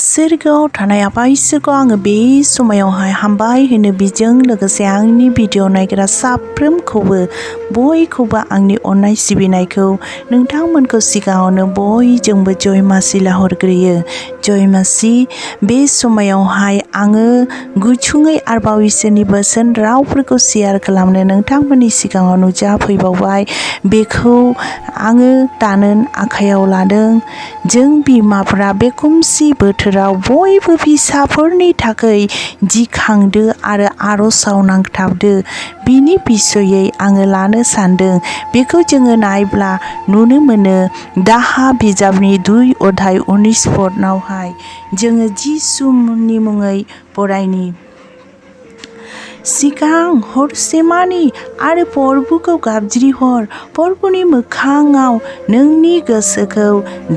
सोरगोआव थानाय आफा इसोरखौ आङो बे समायावहाय हामबाय होनो बेजों लोगोसे आंनि भिडिअ नायग्रा साफ्रोमखौबो बयखौबो आंनि अननाय सिबिनायखौ नोंथांमोनखौ सिगाङावनो बयजोंबो जय मासि लाहरग्रोयो। जय मासि। बे समायावहाय आङो गुसुङै आरोबाव इसोरनि बोसोन रावफोरखौ शेयार खालामनो नोंथांमोननि सिगाङाव नुजाफैबावबाय। बेखौ आङो दानो आखायाव लादों। जों बिमाफ्रा बे खोमसि बोथोराव बयबो फिसाफोरनि थाखाय गिखांदो आरो आर'जाव नांथाबदो। बिनि बिसयै आङो लानो सानदों। बेखौ जोङो नायब्ला नुनो मोनो दाहा बिजाबनि 2 अध्याय 19 पदनावहाय जोङो जिसुनि मुङै बरायनि सिगां हरसेमानि आरो प्रभुखौ गाबज्रिहर। प्रभुनि मोखाङाव नोंनि गोसोखौ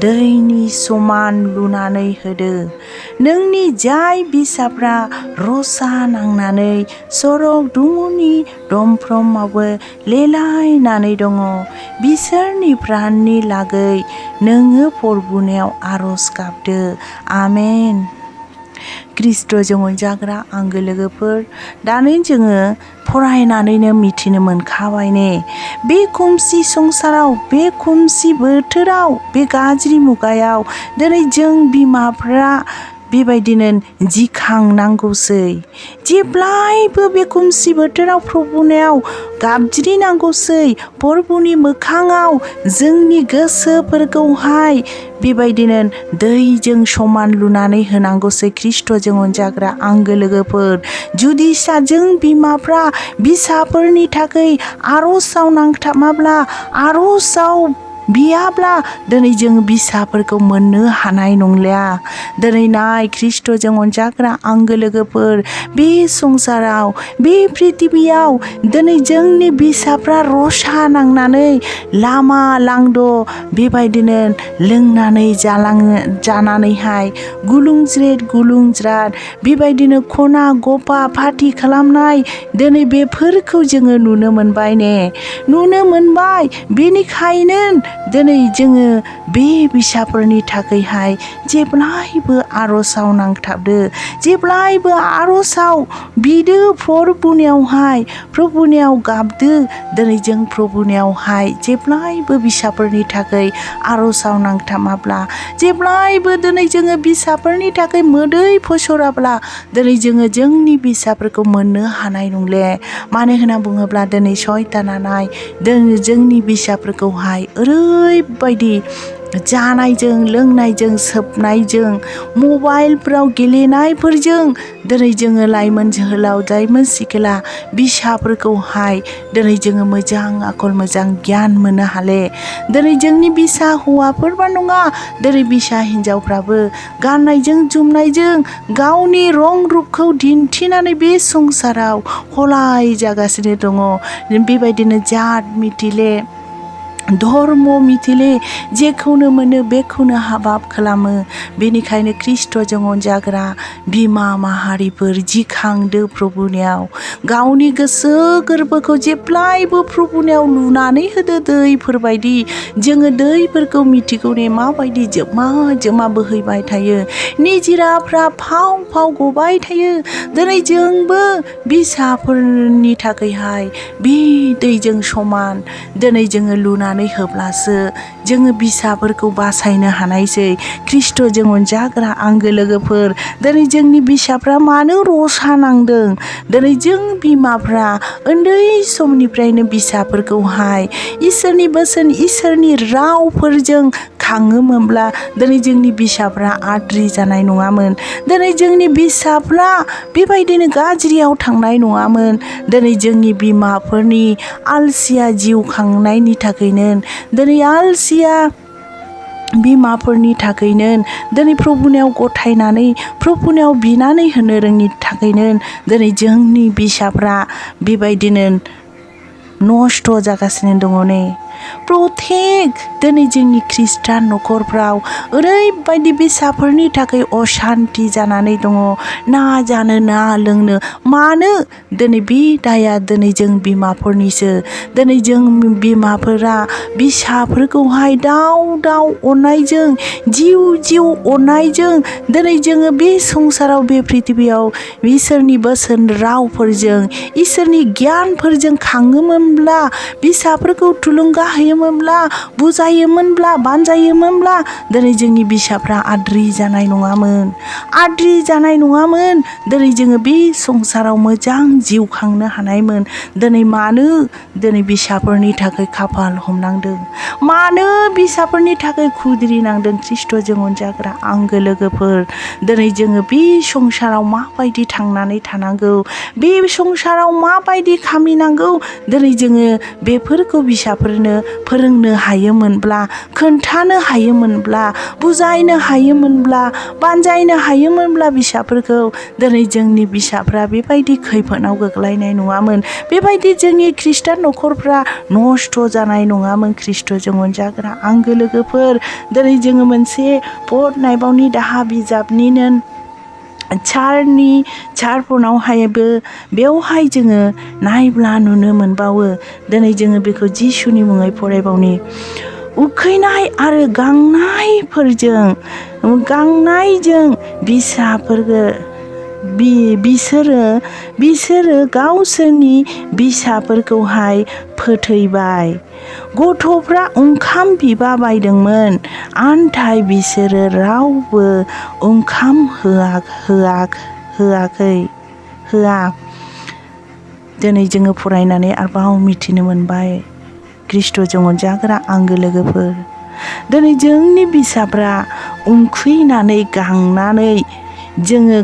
दैनि समान लुनानै होदो। नोंनि जाय बिसाफ्रा रसा नांनानै सरग दुमुनि दमफ्रामावबो लेलायनानै दङ, बिसोरनि प्राणनि लागै नोङो प्रभुनियाव आरज गाबदो। आमेन। ख्रीष्टजों अनजाग्रा आंगो लोगोफोर, दानो जोङो फरायनानैनो मिथिनो मोनखाबाय ने, बे खोमसि संसाराव, बे खोमसि बोथोराव, बे गाज्रि मुगायाव दिनै जों बिमाफ्रा बेबायदिनो गिखांनांगौसै। जेब्लायबो बे खोमसि बोथोराव प्रभुनियाव गाबज्रिनांगौसै। प्रभुनि मोखाङाव जोंनि गोसोफोरखौहाय बेबायदिनो दैजों समान लुनानै होनांगौसै। ख्रीष्टजों अनजाग्रा आंगो लोगोफोर, जुदि जों बिमाफ्रा बिसाफोरनि थाखाय आर'जाव नांथाबाब्ला, आर'जाव बियाब्ला दिनै जों बिसाफोरखौ मोननो हानाय नंलिया। दिनै नाय ख्रीष्टजों अनजाग्रा आंगो लोगोफोर, बे संसाराव, बे प्रिथिबियाव दिनै जोंनि बिसाफ्रा रसा नांनानै लामा लांद' बेबायदिनो लोंनानै जानानैहाय गुलुंज्राद बेबायदिनो खना गफा पार्टि खालामनाय, दिनै बेफोरखौ जोङो नुनो मोनबाय ने, नुनो मोनबाय। बेनिखायनो दिनै जोङो बे बिसाफोरनि थाखायहाय जेब्लायबो आर'जाव नांथाबदो, जेब्लायबो आर'जाव बिदो प्रभुनियाव गाबदो। दिनै जों प्रभुनियावहाय जेब्लायबो बिसाफोरनि थाखाय आर'जाव नांथाबाब्ला, जेब्लायबो दिनै जोङो बिसाफोरनि थाखाय मोदै फसराब्ला, दिनै जोङो जोंनि बिसाफोरखौ मोननो हानाय नंले। मानो होनना बुङोब्ला दिनै सयताना नाय जोंनि बिसाफोरखौहाय ओरैबायदि जानायजों, लोंनायजों, सोबनायजों, मबाइलफ्राव गेलेनायफोरजों दिनै जोङो लाइमोन जोहोलाव, लाइमोन सिख्ला बिसाफोरखौहाय दिनै जोङो मोजां आखल, मोजां गियान मोननो हाले। दिनै जोंनि बिसा हौवाफोरबा नङा, दिनै बिसा हिनजावफ्राबो गाननायजों जोमनायजों गावनि रं रुपखौ दिन्थिनानै बे संसाराव हलाय जागासिनो दङ। बेबायदिनो जात मिथिले, धर्म मिथिले, जेखौनो मोनो बेखौनो हाबाब खालामो। बेनिखायनो ख्रीष्टजों अनजाग्रा बिमा माहारिफोर, गिखांदो प्रभुनियाव। गावनि गोसो गोरबोखौ जेब्लायबो प्रभुनियाव लुनानै होदो दैफोरबायदि। जोङो दैफोरखौ मिथिगौ ने, माबायदि जोमा बोहैबाय थायो, निजिराफ्रा फाव फाव गबाय थायो। दिनै जोंबो बिसाफोरनि थाखायहाय बे दैजों समान दिनै जोङो लुनानै होब्लासो जोङो बिसाफोरखौ बासायनो हानायसै। ख्रीष्टजों अनजाग्रा आंगो लोगोफोर, दिनै जोंनि बिसाफ्रा मानो रसा नांदों? दिनै जों बिमाफ्रा उन्दै समनिफ्रायनो बिसाफोरखौहाय इसोरनि बोसोन, इसोरनि रावफोरजों खाङोमोनब्ला दिनै जोंनि बिसाफ्रा आद्रि जानाय नङामोन। दिनै जोंनि बिसाफ्रा बेबायदिनो गाज्रियाव थांनाय नङामोन। दिनै जोंनि बिमाफोरनि आलसिया जिउ खांनायनि थाखायनो, दिनै आलसिया बिमाफोरनि थाखायनो, दिनै प्रभुनियाव गथायनानै, प्रभुनियाव बिनानै होनो रोङि थाखायनो दिनै जोंनि बिसाफ्रा बेबायदिनो नस्थ' जागासिनो दङ ने। प्रत्येक दिनै जोंनि खृष्टान न'खरफ्राव ओरैबायदि फिसाफोरनि थाखाय अशान्ति जानानै दङ ना जानो ना लोंनो मानो दिनै बे दाया दिनै जों बिमाफोरनिसो दिनै जों बिमाफोरा फिसाफोरखौहाय दाउ अननायजों जिउ अननायजों दिनै जोङो बे संसाराव बे प्रिथिबियाव इसोरनि बोसोन रावफोरजों इसोरनि गियानफोरजों खाङोमोनब्ला फिसाफोरखौ थुलुंगा होयोमोनब्ला बुजायोमोनब्ला बानजायोमोनब्ला दिनै जोंनि फिसाफ्रा आद्रि जानाय नङामोन दिनै जोङो बे संसाराव मोजां जिउ खांनो हानायमोन दिनै मानो दिनै फिसाफोरनि थाखाय खाफाल हमनांदों मानो फिसाफोरनि थाखाय खुद्रिनांदों खृष्टजों अनजाग्रा आंगो लोगोफोर दिनै जोङो बे संसाराव माबायदि थांनानै थानांगौ बे संसाराव माबायदि खामिनांगौ दिनै जोङो बेफोरखौ फिसाफोरनो फोरोंनो हायोमोनब्ला खोन्थानो हायोमोनब्ला बुजायनो हायोमोनब्ला बानजायनो हायोमोनब्ला फिसाफोरखौ दिनै जोंनि फिसाफ्रा बेबायदि खैफोदाव गोग्लैनाय नङामोन बेबायदि जोंनि खृष्टान न'खरफ्रा नस्थ' जानाय नङामोन खृष्टजों अनजाग्रा आंगो लोगोफोर दिनै जोङो मोनसे पट नायबावनि दाहा बिजाबनिनो चारफोरावहायबो बेवहाय जोङो नायब्ला नुनो मोनबावो दिनै जोङो बेखौ जिसुनि मुङै फरायबावनि उखैनाय आरो गांनायजों बिसोरो गावसोरनि फिसाफोरखौहाय फोथैबाय गथ'फ्रा ओंखाम बिबा बायदोंमोन आन्थाय बिसोरो रावबो ओंखाम होआ दिनै जोङो फरायनानै आरोबाव मिथिनो मोनबाय खृष्टजों अनजाग्रा आंगो लोगोफोर दिनै जोंनि फिसाफ्रा उखैनानै गांनानै जोङो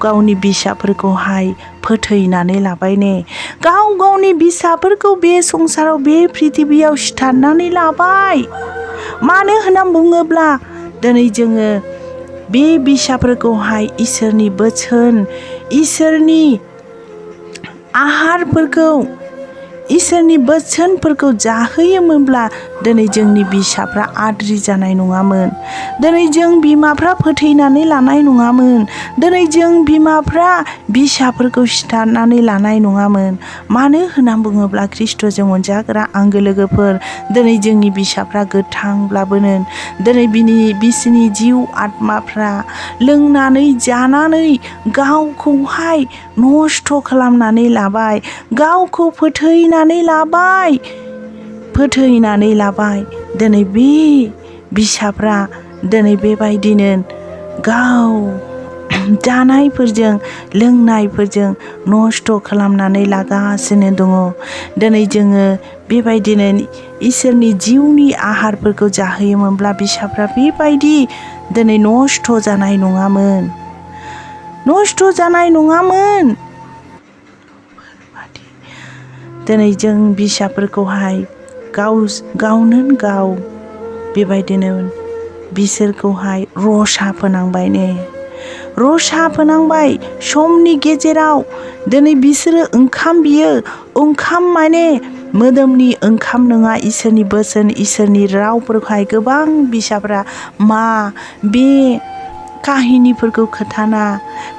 गावनि फिसाफोरखौहाय फोथैनानै लाबाय ने गावनि फिसाफोरखौ बे संसाराव बे प्रिथिबियाव सिथारनानै लाबाय मानो होनना बुङोब्ला दिनै जोङो बे फिसाफोरखौहाय इसोरनि बोसोन इसोरनि बोसोनफोरखौ जाहोयोमोनब्ला दिनै जोंनि फिसाफ्रा आद्रि जानाय नङामोन दिनै जों बिमाफ्रा फोथैनानै लानाय नङामोन दिनै जों बिमाफ्रा फिसाफोरखौ सिथारनानै लानाय नङामोन मानो होनना बुङोब्ला खृष्टजों अनजाग्रा आंगो लोगोफोर दिनै जोंनि फिसाफ्रा गोथांब्लाबोनो दिनै बिसिनि जिउ आत्माफ्रा लोंनानै जानानै गावखौहाय नस्थ' खालामनानै लाबाय गावखौ फोथैनानै लाबाय दिनै बे फिसाफ्रा दिनै बेबायदिनो गाव जानायफोरजों लोंनायफोरजों नस्थ' खालामनानै लागासिनो दङ दिनै जोङो बेबायदिनो इसोरनि जिउनि आहारफोरखौ जाहोयोमोनब्ला फिसाफ्रा बेबायदि दिनै नस्थ' जानाय नङामोन दिनै जों फिसाफोरखौहाय गावनो गाव बेबायदिनो बिसोरखौहाय रसा फोनांबाय समनि गेजेराव दिनै बिसोरो ओंखाम बियो ओंखाम माने मोदोमनि ओंखाम नङा इसोरनि बोसोन इसोरनि रावफोरखौहाय गोबां फिसाफ्रा बे काहिनिफोरखौ खोन्थाना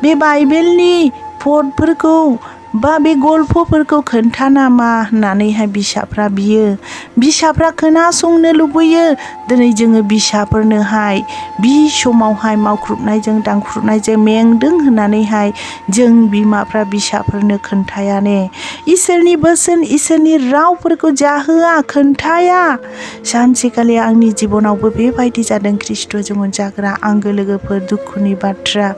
बे बाइबेलनि पदफोरखौ बा बे गल्पफोरखौ खोन्थाना मा होननानैहाय फिसाफ्रा खोनासंनो लुबैयो दिनै जोङो फिसाफोरनोहाय बे समावहाय मावख्रुबनायजों दांख्रुबनायजों मेंदों होननानैहाय जों बिमाफ्रा फिसाफोरनो खोन्थाया ने इसोरनि बोसोन इसोरनि रावफोरखौ जाहोआ खोन्थाया सानसेखालि आंनि जिबनावबो बेबायदि जादों खृष्टजों अनजाग्रा आंगो लोगोफोर दुखुनि बाथ्रा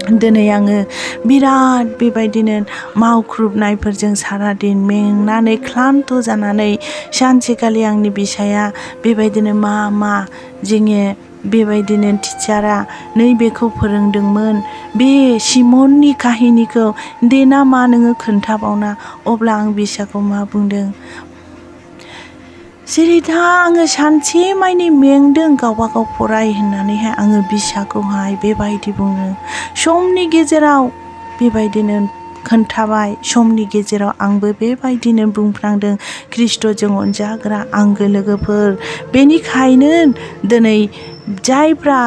दिनै आङो बिराद बेबायदिनो मावख्रुबनायफोरजों सारादिन मेंनानै क्लान्त जानानै सानसेखालि आंनि फिसाया बेबायदिनो जोङो बेबायदिनो टिचारा नैबेखौ फोरोंदोंमोन बे सिमननि काहिनिखौ देना मा नोङो खोन्थाबावना अब्ला आं फिसाखौ मा बुंदों जेरै आङो सानसे मानि मेंदों गावबागाव फराय होननानैहाय आङो फिसाखौहाय बेबायदि बुङो समनि गेजेराव बेबायदिनो खोन्थाबाय समनि गेजेराव आंबो बेबायदिनो बुंफ्लांदों ख्रिस्ट'जों अनजाग्रा आंगो लोगोफोर। बेनिखायनो दिनै जायफ्रा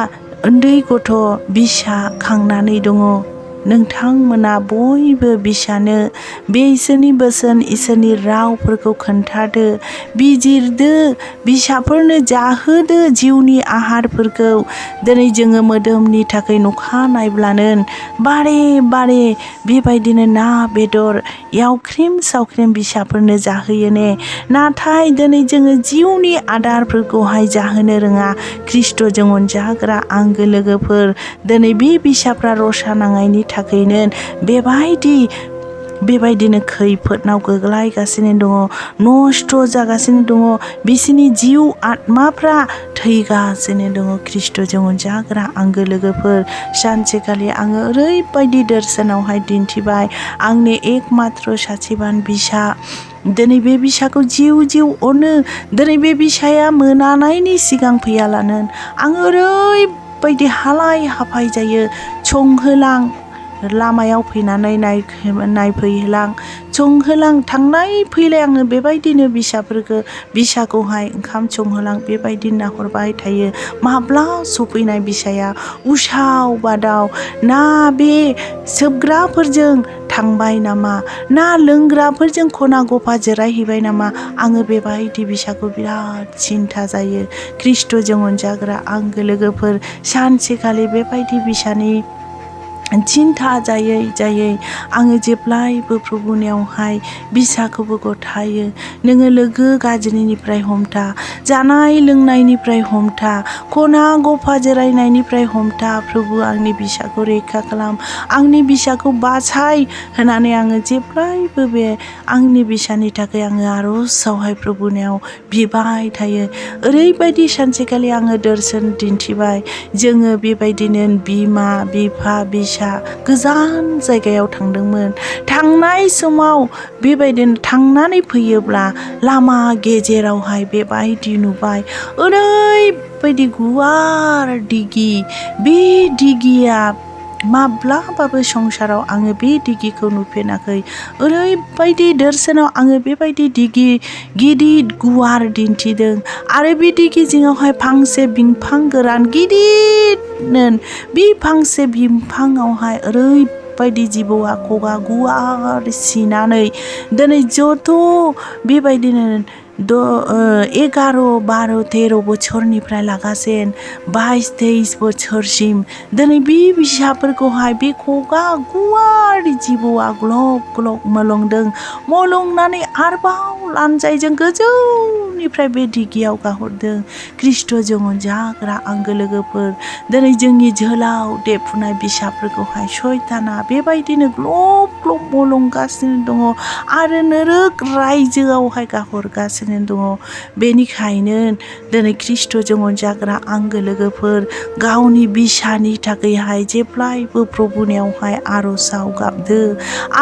उन्दै गथ' बिसा खांनानै दङ नोंथांमोना बयबो बिसानो बे इसोरनि बोसोन इसोरनि रावफोरखौ खोन्थादो, बिजिरदो, बिसाफोरनो जाहोदो जिउनि आहारफोरखौ। दिनै जोङो मोदोमनि थाखाय नखा नायब्लानो बारे बारे बेबायदिनो ना बेदर एवख्रेम सावख्रेम बिसाफोरनो जाहोयो ने, नाथाय दिनै जोङो जिउनि आदारफोरखौहाय जाहोनो रोङा ख्रिस्ट'जों अनजाग्रा आंगो लोगोफोर। दिनै बे बिसाफ्रा रसा नांनायनि थाखायनो बेबायदिनो खैफोदनाव गोग्लैगासिनो दङ, नस्थ' जागासिनो दङ, बिसोरनि जिउ आत्माफ्रा थैगासिनो दङ ख्रिस्ट'जों अनजाग्रा आंगो लोगोफोर। सानसेखालि आङो ओरैबायदि दर्शनावहाय दिन्थिबाय आंनि एकमात्र सासेबान बिसा। दिनै बे बिसाखौ जिउ अनो। दिनै बे बिसाया मोनानायनि सिगां फैयालानो आङो ओरैबायदि हालाय हाफाय जायो। संहोलां लामायाव फैनानै नायफैहोलां संहोलां थांलाय फैलाय आङो बेबायदिनो बिसाखौहाय ओंखाम संहोलां बेबायदि नाहरबाय थायो। माब्ला सफैनाय बिसाया उसाव बादाव ना बे सोबग्राफोरजों थांबाय नामा, ना लोंग्राफोरजों खना गफा जिरायहैबाय नामा, आङो बेबायदि बिसाखौ बिराद सिन्था जायो ख्रिस्ट'जों अनजाग्रा आंगो लोगोफोर। सानसेखालि बेबायदि बिसानि सिन्था जायै आङो जेब्लायबो प्रभुनियावहाय बिसाखौबो गथायो। नोङो लोगो गाज्रिनिफ्राय हमथा, जानाय लोंनायनिफ्राय हमथा, खना गफा जिरायनायनिफ्राय हमथा। प्रभु आंनि बिसाखौ रैखा खालाम, आंनि बिसाखौ बासाय होनानै आङो जेब्लायबो बे आंनि बिसानि थाखाय आङो आर'जावहाय प्रभुनियाव बिबाय थायो। ओरैबायदि सानसेखालि आङो दर्शन दिन्थिबाय जोङो बेबायदिनो बिमा बिफा बिसा गोजान जायगायाव थांदोंमोन। थांनाय समाव बेबायदिनो थांनानै फैयोब्ला लामा गेजेरावहाय बेबायदि नुबाय ओरैबायदि गुवार दिगि। बे दिगिया माब्लाबाबो संसाराव आङो बे दिगिखौ नुफेराखै। ओरैबायदि दर्शनाव आङो बेबायदि दिगि गिदिर गुवार दिन्थिदों आरो बे दिगि जिङावहाय फांसे बिफां गोरान गिदिरनो, बे फांसे बिफाङावहाय ओरैबायदि जिबौआ खगा गुवार सिनानै दिनै जथ' बेबायदिनो 11, 12, 13 बोसोरनिफ्राय लागासिन 22, 23 बोसोरसिम दिनै बे बिसाफोरखौहाय बे खगा गुवार जिबौआ ग्लब ग्लब मलंनानै आरोबाव लानजायजों गोजौनिफ्राय बे दिगियाव गाहरदों। ख्रिस्ट'जों अनजाग्रा आंगो लोगोफोर, दिनै जोंनि जोलाव देरफुनाय बिसाफोरखौहाय सैताना बेबायदिनो ग्लब ग्लब मलंगासिनो दङ आरो नोरोग रायजोआवहाय गाहरगासिनो दङ। बेनिखायनो दिनै ख्रिस्ट'जों अनजाग्रा आंगो लोगोफोर, गावनि बिसानि थाखायहाय जेब्लायबो प्रभुनियावहाय आर'जाव गाबदो,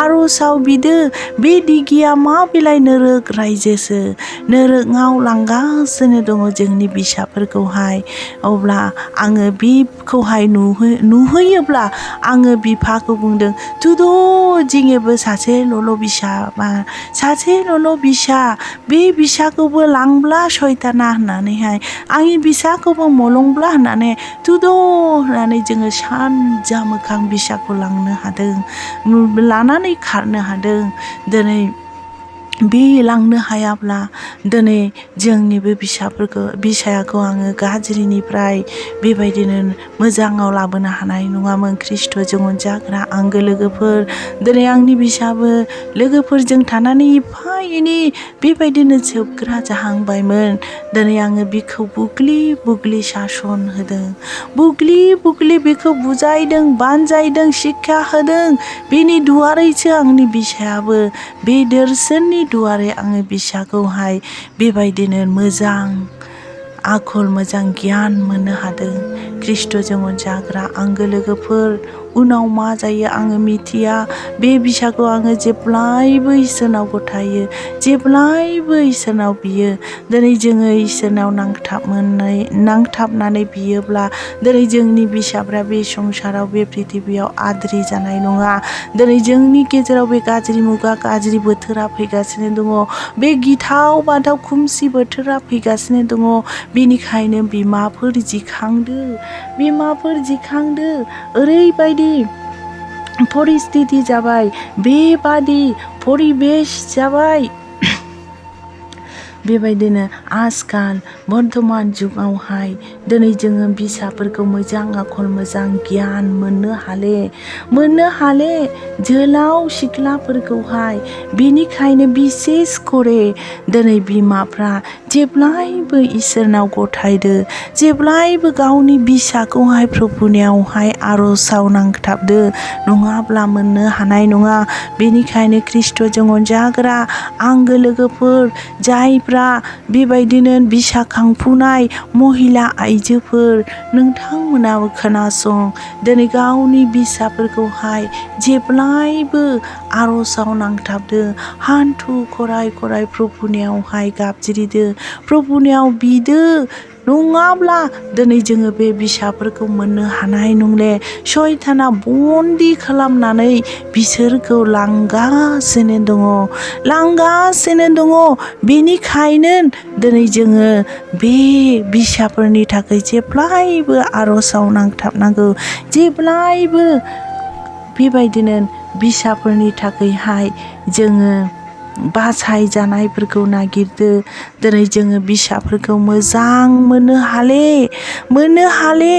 आर'जाव बिदो। बे दिगिया मा बिलाइ नोरोग रायजोसो, नोरोगाव लांगासिनो दङ जोंनि बिसाफोरखौहाय। अब्ला आङो बिखौहाय नुहैयोब्ला आङो बिफाखौ बुंदों तुद' जिङेबो सासेल'ल' बिसा, बे बिसाखौबो लांब्ला सैताना होननानैहाय आंनि बिसाखौबो मलंब्ला होननानै तुद' होननानै जोङो सानजा मोखां बिसाखौ लांनो हादों, लानानै खारनो हादों। दिनै बे लांनो हायाब्ला दिनै जोंनि बे बिसाखौ आङो गाज्रिनिफ्राय बेबायदिनो मोजाङाव लाबोनो हानाय नङामोन ख्रिस्ट'जों अनजाग्रा आंगो लोगोफोर। दिनै आंनि बिसाबो लोगोफोरजों थानानै एफा एनै बेबायदिनो जोबग्रा जाहांबायमोन। दिनै आङो बिखौ बुग्लि सासन होदों, बुग्लि बेखौ बुजायदों, बानजायदों, शिक्षा होदों। बेनि दुआरैसो आंनि बिसायाबो बे दर्शननि दुआरै आङो बिसाखौहाय बेबायदिनो मोजां आखल मोजां गियान मोननो हादों। खृष्टजों अनजाग्रा आंगो लोगोफोर उनाव मा जायो आङो मिथिया बे बिसाखौ आङो जेब्लायबो इसोरनाव गथायो जेब्लायबो इसोरनाव बियो दिनै जोङो इसोरनाव नांथाबनानै बियोब्ला दिनै जोंनि बिसाफ्रा बे संसाराव बे प्रिथिबियाव आद्रि जानाय नङा दिनै जोंनि गेजेराव बे गाज्रि मुगा गाज्रि बोथोरा फैगासिनो दङ बे गिथाव बाथाव खोमसि बोथोरा फैगासिनो दङ बेनिखायनो बिमाफोर जिखांदो ओरैबायदि परिस्थिति जाबाय बेबादि परिबेश जाबाय बेबायदिनो आजकाल बर्थमान जुगावहाय दिनै जोङो बिसाफोरखौ मोजां आखल मोजां गियान मोननो हाले जोलाव सिख्लाफोरखौहाय बेनिखायनो बिसेस करे दिनै बिमाफ्रा जेब्लायबो इसोरनाव गथायदो जेब्लायबो गावनि बिसाखौहाय प्रभुनियावहाय आर'जाव नांथाबदो नङाब्ला मोननो हानाय नङा बेनिखायनो खृष्टजों अनजाग्रा आंगो लोगोफोर जायफ्रा बेबायदिनो बिसा खांफुनाय महिला आइजोफोर नोंथांमोनाबो खोनासं दिनै गावनि बिसाफोरखौहाय जेब्लायबो आर'जाव नांथाबदो हान्थु खराय प्रभुनियावहाय गाबज्रिदो प्रभुनियाव बिदो नङाब्ला दिनै जोङो बे बिसाफोरखौ मोननो हानाय नंले सैताना बन्दी खालामनानै बिसोरखौ लांगासिनो दङ बेनिखायनो दिनै जोङो बे बिसाफोरनि थाखाय जेब्लायबो आर'जाव नांथाबनांगौ जेब्लायबो बेबायदिनो बिसाफोरनि थाखायहाय जोङो बासाय जानायफोरखौ नागिरदो दिनै जोङो बिसाफोरखौ मोजां मोननो हाले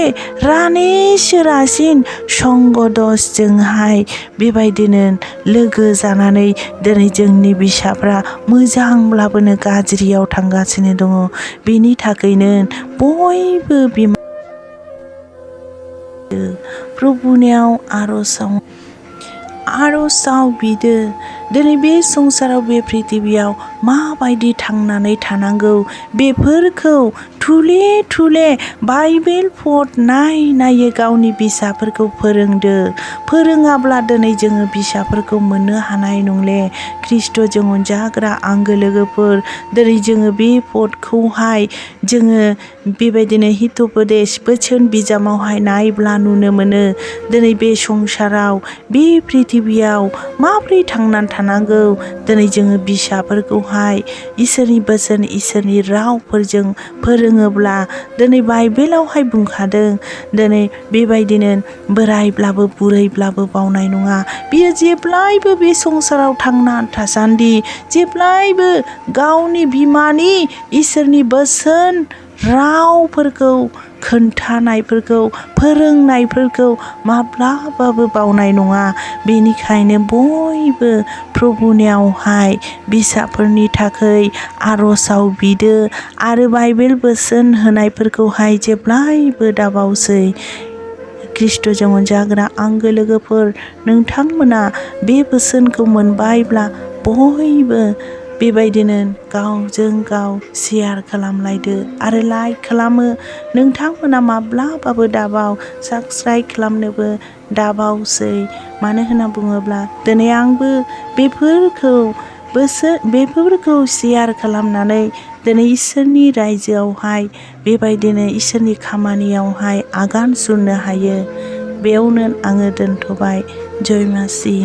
रानेसोरासिन संगदसजोंहाय बेबायदिनो लोगो जानानै दिनै जोंनि बिसाफ्रा मोजांब्लाबोनो गाज्रियाव थांगासिनो दङ बेनि थाखायनो बयबो बिमा प्रभुनियाव आर'जाव बिदो दिनै बे संसाराव बे प्रिथिबियाव माबायदि थांनानै थानांगौ बेफोरखौ थुले बाइबेल पद नायै गावनि बिसाफोरखौ फोरोङाब्ला दिनै जोङो बिसाफोरखौ मोननो हानाय नंले खृष्टजों अनजाग्रा आंगो लोगोफोर दिनै जोङो बे पदखौहाय जोङो बेबायदिनो हितोपदेश बोसोन बिजामावहाय नायब्ला नुनो मोनो दिनै बे संसाराव बे प्रिथिबियाव माबोरै थांनानै थानांगौ दिनै जोङो बिसाफोरखौहाय इसोरनि बोसोन इसोरनि रावफोरजों फोरोङोब्ला दिनै बाइबेलावहाय बुंखादों दिनै बेबायदिनो बोरायब्लाबो बुरैब्लाबो बावनाय नङा बियो जेब्लायबो बे संसाराव थांना थासान्दि जेब्लायबो गावनि बिमानि इसोरनि बोसोन रावफोरखौ खोन्थानायफोरखौ फोरोंनायफोरखौ माब्लाबाबो बावनाय नङा बेनिखायनो बयबो प्रभुनियावहाय बिसाफोरनि थाखाय आर'जाव बिदो आरो बाइबेल बोसोन होनायफोरखौहाय जेब्लायबो दाबावसै खृष्टजों अनजाग्रा आंगो लोगोफोर नोंथांमोना बे बोसोनखौ मोनबायब्ला बयबो बेबायदिनो गावजों गाव शेयार खालामलायदो आरो लाइक खालामो नोंथांमोना माब्लाबाबो दाबाव साबस्क्राइब खालामनोबो दाबावसै मानो होनना बुङोब्ला दिनै आंबो बेफोरखौ शेयार खालामनानै दिनै इसोरनि रायजोआवहाय बेबायदिनो इसोरनि खामानियावहाय आगान सुरनो हायो बेयावनो आङो दोनथ'बाय जय मासि।